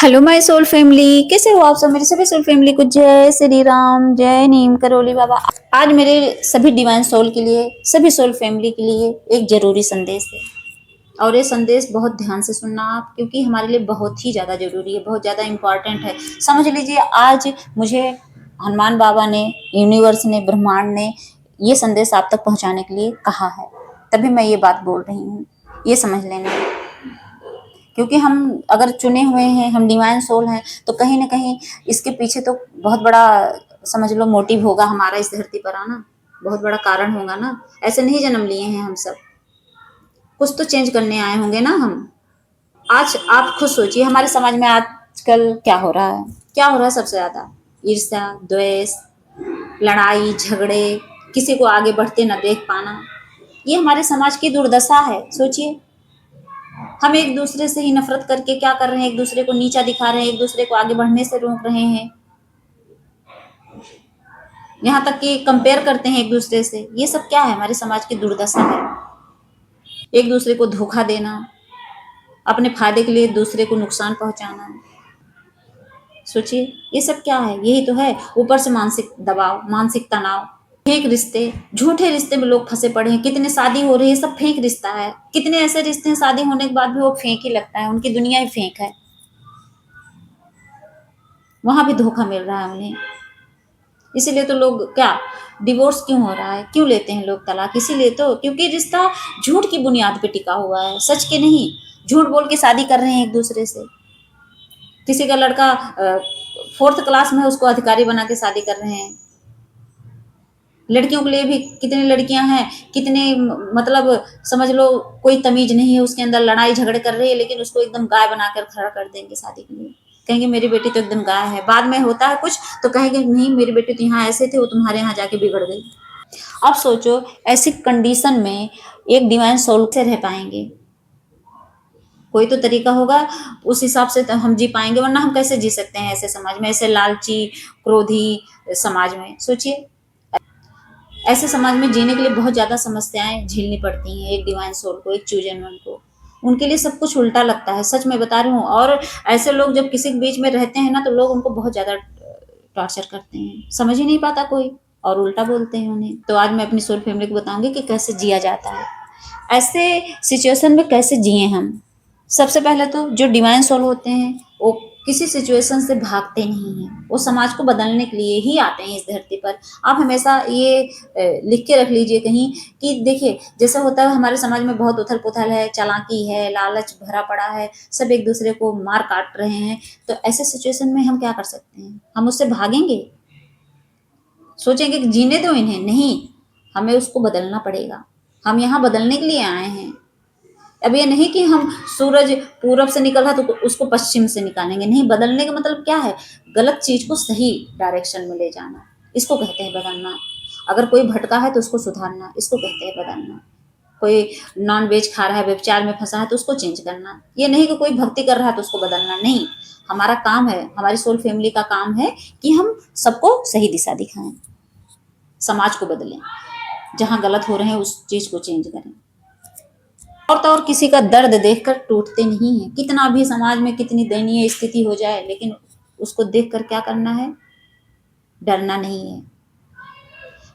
Hello my soul family, कैसे हो आप सब। मेरे सभी सोल फैमिली को जय श्री राम, जय नीम करोली बाबा। आज मेरे सभी डिवाइन सोल के लिए, सभी सोल फैमिली के लिए एक जरूरी संदेश है। और ये संदेश बहुत ध्यान से सुनना आप, क्योंकि हमारे लिए बहुत ही ज़्यादा जरूरी है, बहुत ज़्यादा इम्पोर्टेंट है। समझ लीजिए, आज मुझे हनुमान बाबा ने, यूनिवर्स ने, ब्रह्मांड ने ये संदेश आप तक पहुंचाने के लिए कहा है, तभी मैं ये बात बोल रही हूँ। ये समझ लेना, क्योंकि हम अगर चुने हुए हैं, हम डिवाइन सोल हैं, तो कहीं ना कहीं इसके पीछे तो बहुत बड़ा, समझ लो, मोटिव होगा हमारा इस धरती पर आना। बहुत बड़ा कारण होगा ना। ऐसे नहीं जन्म लिए हैं हम सब, कुछ तो चेंज करने आए होंगे ना हम। आज आप खुद सोचिए, हमारे समाज में आजकल क्या हो रहा है। क्या हो रहा है सबसे ज्यादा? ईर्ष्या, द्वेष, लड़ाई झगड़े, किसी को आगे बढ़ते न देख पाना। ये हमारे समाज की दुर्दशा है। सोचिए, हम एक दूसरे से ही नफरत करके क्या कर रहे हैं, एक दूसरे को नीचा दिखा रहे हैं, एक दूसरे को आगे बढ़ने से रोक रहे हैं, यहाँ तक कि कंपेयर करते हैं एक दूसरे से। ये सब क्या है? हमारे समाज की दुर्दशा है। एक दूसरे को धोखा देना, अपने फायदे के लिए दूसरे को नुकसान पहुंचाना। सोचिए, ये सब क्या है? यही तो है। ऊपर से मानसिक दबाव, मानसिक तनाव, फेक रिश्ते, झूठे रिश्ते में लोग फंसे पड़े हैं। कितने शादी हो रही है, सब फेक रिश्ता है। कितने ऐसे रिश्ते हैं, शादी होने के बाद भी वो फेक ही लगता है, उनकी दुनिया ही फेक है, वहां भी धोखा मिल रहा है उन्हें। इसीलिए तो लोग क्या, डिवोर्स क्यों हो रहा है, क्यों लेते हैं लोग तलाक? इसीलिए तो, क्योंकि रिश्ता झूठ की बुनियाद पे टिका हुआ है, सच के नहीं। झूठ बोल के शादी कर रहे हैं एक दूसरे से। किसी का लड़का 4th क्लास में, उसको अधिकारी बना के शादी कर रहे हैं। लड़कियों के लिए भी कितनी लड़कियां हैं, कितने, मतलब समझ लो, कोई तमीज नहीं है उसके अंदर, लड़ाई झगड़े कर रही है, लेकिन उसको एकदम गाय बनाकर खड़ा कर देंगे शादी के लिए। कहेंगे मेरी बेटी तो एकदम गाय है। बाद में होता है कुछ तो कहेंगे नहीं, मेरी बेटी तो यहाँ ऐसे थे, वो तुम्हारे यहाँ जाके बिगड़ गई। अब सोचो, ऐसी कंडीशन में एक डिवाइन सोल से रह पाएंगे? कोई तो तरीका होगा, उस हिसाब से तो हम जी पाएंगे, वरना हम कैसे जी सकते हैं ऐसे समाज में, ऐसे लालची, क्रोधी समाज में। सोचिए, ऐसे समाज में जीने के लिए बहुत ज्यादा समस्याएं झेलनी पड़ती हैं एक डिवाइन सोल को, एक चूजन वन को। उनके लिए सब कुछ उल्टा लगता है, सच में बता रही हूँ। और ऐसे लोग जब किसी के बीच में रहते हैं ना, तो लोग उनको बहुत ज्यादा टॉर्चर करते हैं, समझ ही नहीं पाता कोई, और उल्टा बोलते हैं उन्हें। तो आज मैं अपनी सोल फैमिली को बताऊंगी कि कैसे जिया जाता है ऐसे सिचुएशन में, कैसे जिए हम। सबसे पहले तो जो डिवाइन सोल होते हैं, वो किसी सिचुएशन से भागते नहीं हैं, वो समाज को बदलने के लिए ही आते हैं इस धरती पर। आप हमेशा ये लिख के रख लीजिए कहीं, कि देखिए, जैसे होता है हमारे समाज में, बहुत उथल पुथल है, चालाकी है, लालच भरा पड़ा है, सब एक दूसरे को मार काट रहे हैं। तो ऐसे सिचुएशन में हम क्या कर सकते हैं? हम उससे भागेंगे? सोचेंगे कि जीने दो इन्हें? नहीं, हमें उसको बदलना पड़ेगा। हम यहाँ बदलने के लिए आए हैं। अब ये नहीं कि हम सूरज पूरब से निकल रहा तो उसको पश्चिम से निकालेंगे। नहीं, बदलने का मतलब क्या है? गलत चीज को सही डायरेक्शन में ले जाना, इसको कहते हैं बदलना। अगर कोई भटका है तो उसको सुधारना, इसको कहते हैं बदलना। कोई नॉन वेज खा रहा है, व्यभिचार में फंसा है, तो उसको चेंज करना। ये नहीं कि कोई भक्ति कर रहा है तो उसको बदलना। नहीं, हमारा काम है, हमारी सोल फैमिली का काम है कि हम सबको सही दिशा दिखाएं, समाज को बदलें, जहां गलत हो रहे हैं उस चीज को चेंज करें। और तो और किसी का दर्द देखकर टूटते नहीं है, कितना भी समाज में कितनी दयनीय स्थिति हो जाए, लेकिन उसको देखकर क्या करना है? डरना नहीं है।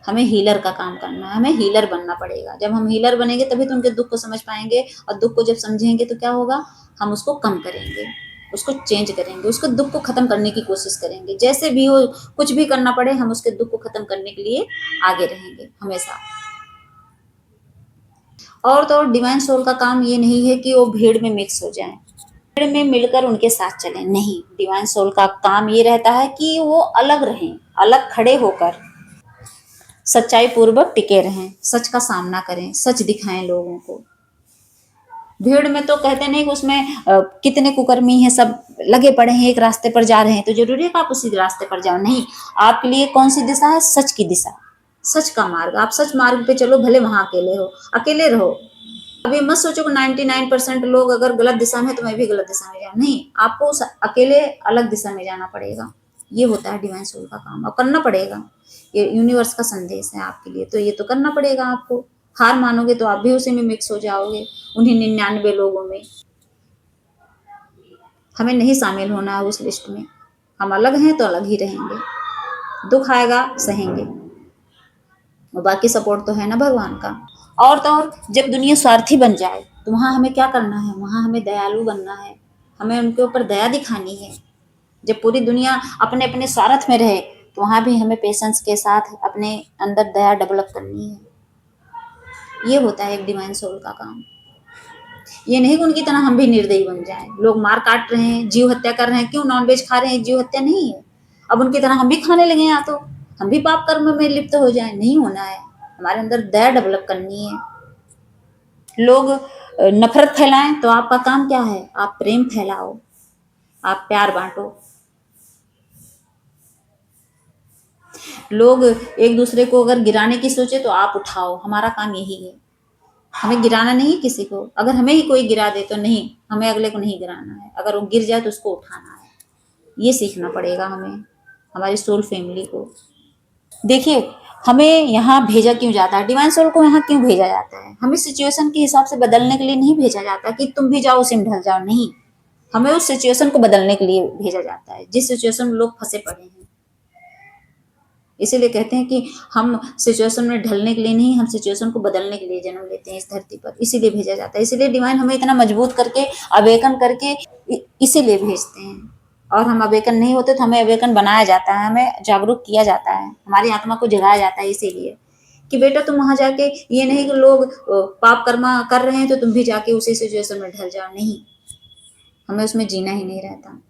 हमें हीलर का काम करना है, हमें हीलर बनना पड़ेगा। जब हम हीलर बनेंगे तभी तो उनके दुख को समझ पाएंगे, और दुख को जब समझेंगे तो क्या होगा? हम उसको कम करेंगे, उसको चेंज करेंगे, उसको दुख को खत्म करने की कोशिश करेंगे। जैसे भी हो, कुछ भी करना पड़े, हम उसके दुख को खत्म करने के लिए आगे रहेंगे हमेशा। और तो और डिवाइन सोल का काम ये नहीं है कि वो भीड़ में मिक्स हो जाए, भीड़ में मिलकर उनके साथ चलें। नहीं, डिवाइन सोल का काम ये रहता है कि वो अलग रहें, अलग खड़े होकर सच्चाई पूर्वक टिके रहें, सच का सामना करें, सच दिखाएं लोगों को। भीड़ में तो कहते नहीं कि उसमें कितने कुकर्मी हैं, सब लगे पड़े हैं, एक रास्ते पर जा रहे हैं, तो जरूरी है कि आप उसी रास्ते पर जाओ? नहीं, आपके लिए कौन सी दिशा है? सच की दिशा, सच का मार्ग। आप सच मार्ग पे चलो, भले वहां अकेले हो, अकेले रहो। अभी मत सोचो कि 99% लोग अगर गलत दिशा में है तो मैं भी गलत दिशा में जाऊँ। नहीं, आपको उस अकेले अलग दिशा में जाना पड़ेगा। ये होता है डिवाइन सोल का काम, और करना पड़ेगा। ये यूनिवर्स का संदेश है आपके लिए, तो ये तो करना पड़ेगा आपको। हार मानोगे तो आप भी उसी में मिक्स हो जाओगे, उन्हीं 99 लोगों में। हमें नहीं शामिल होना है उस लिस्ट में। हम अलग हैं तो अलग ही रहेंगे, दुख आएगा सहेंगे, और बाकी सपोर्ट तो है ना भगवान का। और तो और जब दुनिया स्वार्थी बन जाए तो वहाँ हमें क्या करना है, वहाँ हमें दयालु बनना है, हमें उनके ऊपर दया दिखानी है। जब पूरी दुनिया अपने अपने स्वार्थ में रहे तो वहाँ भी हमें पेशेंस के साथ अपने अंदर दया डेवलप करनी है। ये होता है एक डिवाइन सोल का काम। ये नहीं कि उनकी तरह हम भी निर्दयी बन जाएं। लोग मार काट रहे हैं, जीव हत्या कर रहे हैं, क्यों नॉनवेज खा रहे हैं, जीव हत्या नहीं है। अब उनकी तरह हम भी खाने लगे, या तो हम भी पाप कर्म में लिप्त हो जाएं, नहीं होना है। हमारे अंदर दया डेवलप करनी है। लोग नफरत फैलाएं तो आपका काम क्या है, आप प्रेम फैलाओ, आप प्यार बांटो। लोग एक दूसरे को अगर गिराने की सोचे तो आप उठाओ, हमारा काम यही है। हमें गिराना नहीं किसी को, अगर हमें ही कोई गिरा दे तो नहीं, हमें अगले को नहीं गिराना है, अगर वो गिर जाए तो उसको उठाना है। ये सीखना पड़ेगा हमें, हमारी सोल फैमिली को। देखिए, हमें यहाँ भेजा क्यों जाता है, डिवाइन सोल को यहाँ क्यों भेजा जाता है। हमें सिचुएशन के हिसाब से बदलने के लिए नहीं भेजा जाता कि तुम भी जाओ उसी में ढल जाओ, नहीं। हमें उस सिचुएशन को बदलने के लिए भेजा जाता है जिस सिचुएशन में लोग फंसे पड़े हैं। इसीलिए कहते हैं कि हम सिचुएशन में ढलने के लिए नहीं, हम सिचुएशन को बदलने के लिए जन्म लेते हैं इस धरती पर, इसीलिए भेजा जाता है। इसीलिए डिवाइन हमें इतना मजबूत करके अवेकन करके इसीलिए भेजते हैं। और हम अवेकन नहीं होते तो हमें अवेकन बनाया जाता है, हमें जागरूक किया जाता है, हमारी आत्मा को जगाया जाता है इसीलिए कि बेटा तुम वहां जाके, ये नहीं कि लोग पाप कर्मा कर रहे हैं तो तुम भी जाके उसी सिचुएशन में ढल जाओ, नहीं। हमें उसमें जीना ही नहीं रहता।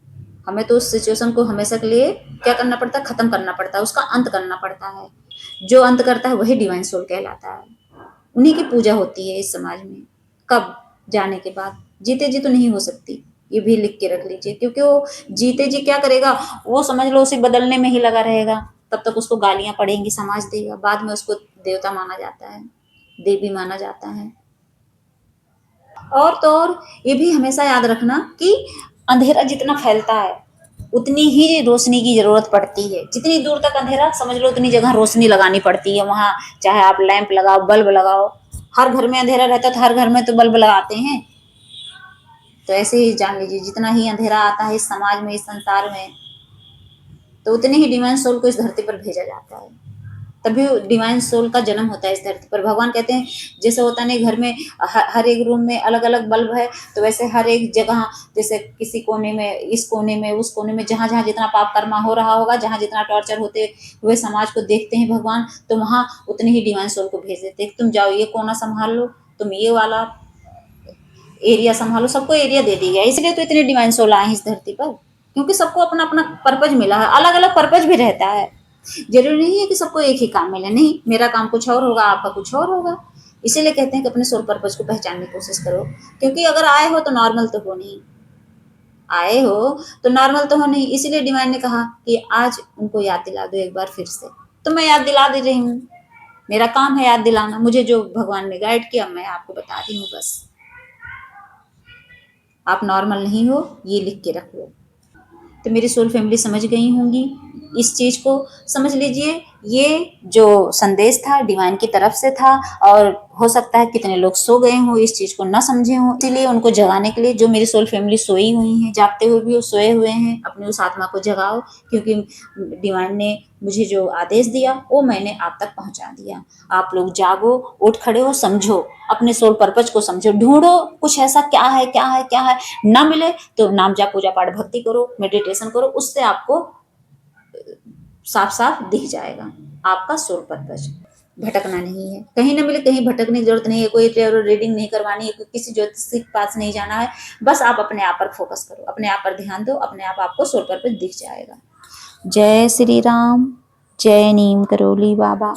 हमें तो उस सिचुएशन को हमेशा के लिए क्या करना पड़ता है, खत्म करना पड़ता है, उसका अंत करना पड़ता है। जो अंत करता है वही डिवाइन सोल कहलाता है। उन्हीं की पूजा होती है इस समाज में। कब? जाने के बाद। जीते जी तो नहीं हो सकती, ये भी लिख के रख लीजिए, क्योंकि वो जीते जी क्या करेगा, वो समझ लो उसे बदलने में ही लगा रहेगा। तब तक उसको गालियां पड़ेंगी, समाज देगा, बाद में उसको देवता माना जाता है, देवी माना जाता है। और तो और ये भी हमेशा याद रखना कि अंधेरा जितना फैलता है उतनी ही रोशनी की जरूरत पड़ती है। जितनी दूर तक अंधेरा, समझ लो उतनी जगह रोशनी लगानी पड़ती है वहां। चाहे आप लैंप लगाओ, बल्ब लगाओ, हर घर में अंधेरा रहता है तो हर घर में तो बल्ब लगाते हैं। तो ऐसे ही जान लीजिए, जितना ही अंधेरा आता है इस समाज में, इस संसार में, तो उतने ही डिवाइन सोल को इस धरती पर भेजा जाता है। तभी डिवाइन सोल का जन्म होता है इस धरती पर। भगवान कहते हैं जैसे होता नहीं, घर में हर एक रूम में अलग अलग बल्ब है, तो वैसे हर एक जगह, जैसे किसी कोने में, इस कोने में, उस कोने में, जहां जहां जितना पाप कर्मा हो रहा होगा, जहां जितना टॉर्चर होते हुए समाज को देखते हैं भगवान, तो वहां उतने ही डिवाइन सोल को भेज देते हैं। तुम जाओ ये कोना संभाल लो, तुम ये वाला एरिया संभालो, सबको एरिया दे दी गया। इसलिए तो इतने डिवाइन सोल आए हैं इस धरती पर, क्योंकि सबको अपना अपना पर्पज मिला है। अलग अलग पर्पज भी रहता है, जरूरी नहीं है कि सबको एक ही काम मिले, नहीं। मेरा काम कुछ और होगा, आपका कुछ और होगा। इसीलिए कहते हैं कि अपने सोल पर्पज को पहचानने की कोशिश करो, क्योंकि अगर आए हो तो नॉर्मल तो हो नहीं, आए हो तो नॉर्मल तो हो नहीं। इसीलिए डिवाइन ने कहा कि आज उनको याद दिला दो एक बार फिर से। तो मैं याद दिला दे रही हूँ, मेरा काम है याद दिलाना। मुझे जो भगवान ने गाइड किया मैं आपको बता रही हूँ बस। आप नॉर्मल नहीं हो, ये लिख के रख लो। तो मेरी सोल फैमिली समझ गई होंगी इस चीज़ को। समझ लीजिए, ये जो संदेश था डिवाइन की तरफ से था, और हो सकता है कितने लोग सो गए हों, इस चीज़ को ना समझे हों, इसीलिए उनको जगाने के लिए, जो मेरी सोल फैमिली सोई हुई हैं, जागते हुए भी वो सोए हुए हैं, अपनी उस आत्मा को जगाओ, क्योंकि डिवाइन ने मुझे जो आदेश दिया वो मैंने आप तक पहुंचा दिया। आप लोग जागो, उठ खड़े हो, समझो, अपने सोल पर्पज को समझो, ढूंढो कुछ ऐसा क्या है, क्या है, क्या है। ना मिले तो नाम जाप, पूजा पाठ, भक्ति करो, मेडिटेशन करो, उससे आपको साफ साफ दिख जाएगा आपका सोल पर्पज। भटकना नहीं है, कहीं ना मिले कहीं भटकने की जरूरत नहीं है, कोई टेरो रीडिंग नहीं करवानी है, किसी ज्योतिष के पास नहीं जाना है। बस आप अपने आप पर फोकस करो, अपने आप पर ध्यान दो, अपने आप आपको सोल पर्पज दिख जाएगा। जय श्री राम, जय नीम करोली बाबा।